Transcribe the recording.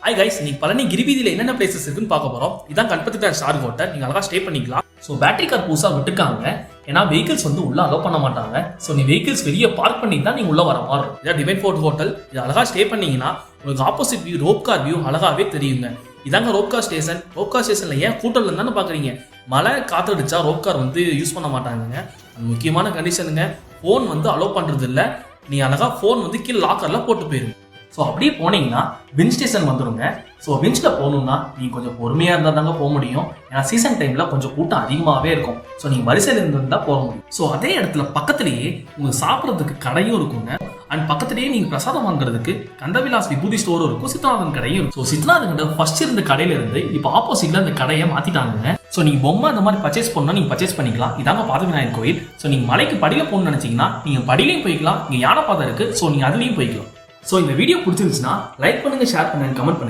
Hi guys, இன்னைக்கு பழனி கிரிவீதியில் என்னென்ன places இருக்குன்னு பார்க்க போறோம். இதான் கல்பத்தி ஸ்டார் ஹோட்டல். நீங்க அழகா ஸ்டே பண்ணிக்கலாம். ஸோ பேட்டரி கார் புதுசாக விட்டுருக்காங்க. ஏன்னா வெஹிக்கிள்ஸ் வந்து உள்ள அலோவ் பண்ண மாட்டாங்க. ஸோ நீ வெஹிக்கிள்ஸ் வெளியே பார்க் பண்ணி தான் நீங்க உள்ள வர மாதிரி. இதான் டிவைன் ஃபோர்ட் ஹோட்டல். இது அழகா ஸ்டே பண்ணீங்கன்னா உங்களுக்கு opposite view rope car view அழகாவே தெரியுங்க. இதாங்க rope car station. Rope car ஸ்டேஷன்ல ஏன் கூட்டல் இருந்தான்னு பாக்குறீங்க. மழை காத்தடிச்சா ரோப் கார் வந்து யூஸ் பண்ண மாட்டாங்க. முக்கியமான கண்டிஷனுங்க. ஃபோன் வந்து அலோவ் பண்றது இல்லை. நீ அழகா ஃபோன் வந்து கீழே லாக்கர்ல போட்டு போயிருங்க. ஸோ அப்படியே போனீங்கன்னா வின் ஸ்டேஷன் வந்துடுங்க. ஸோ வின்ஸில் போகணுன்னா நீங்கள் கொஞ்சம் பொறுமையாக இருந்தால் தாங்க போக முடியும். ஏன்னா சீசன் டைமில் கொஞ்சம் கூட்டம் அதிகமாகவே இருக்கும். ஸோ நீங்கள் வரிசையில் இருந்தால் போக முடியும். ஸோ அதே இடத்துல பக்கத்துலேயே உங்களுக்கு சாப்பிட்றதுக்கு கடையும் இருக்குங்க. அண்ட் பக்கத்துலேயே நீங்கள் பிரசாதம் வாங்குறதுக்கு கந்தவிலாஸ் விபூதி ஸ்டோரும் இருக்கும், சித்ரானந்தன் கடையும் இருக்கும். ஸோ சித்ரானந்தன் ஃபர்ஸ்ட் இருந்த கடையில இருந்து இப்போ ஆப்போசிட்ல அந்த கடையை மாற்றிட்டாங்க. ஸோ நீங்கள் பொம்மை அந்த மாதிரி பர்ச்சேஸ் பண்ணால் நீங்கள் பர்ச்சேஸ் பண்ணிக்கலாம். இதாங்க பாதவிநாயகர் கோயில். ஸோ நீங்கள் மலைக்கு படியில் போகணும்னு நினச்சிங்கன்னா நீங்கள் படியிலையும் போய்க்கலாம். இங்கே யானை பாதை இருக்குது. ஸோ நீங்கள் அதுலேயும் போய்க்கலாம். ஸோ இந்த வீடியோ பிடிச்சிருந்துச்சுன்னா லைக் பண்ணுங்க, ஷேர் பண்ணுங்க, கமெண்ட் பண்ணுங்க.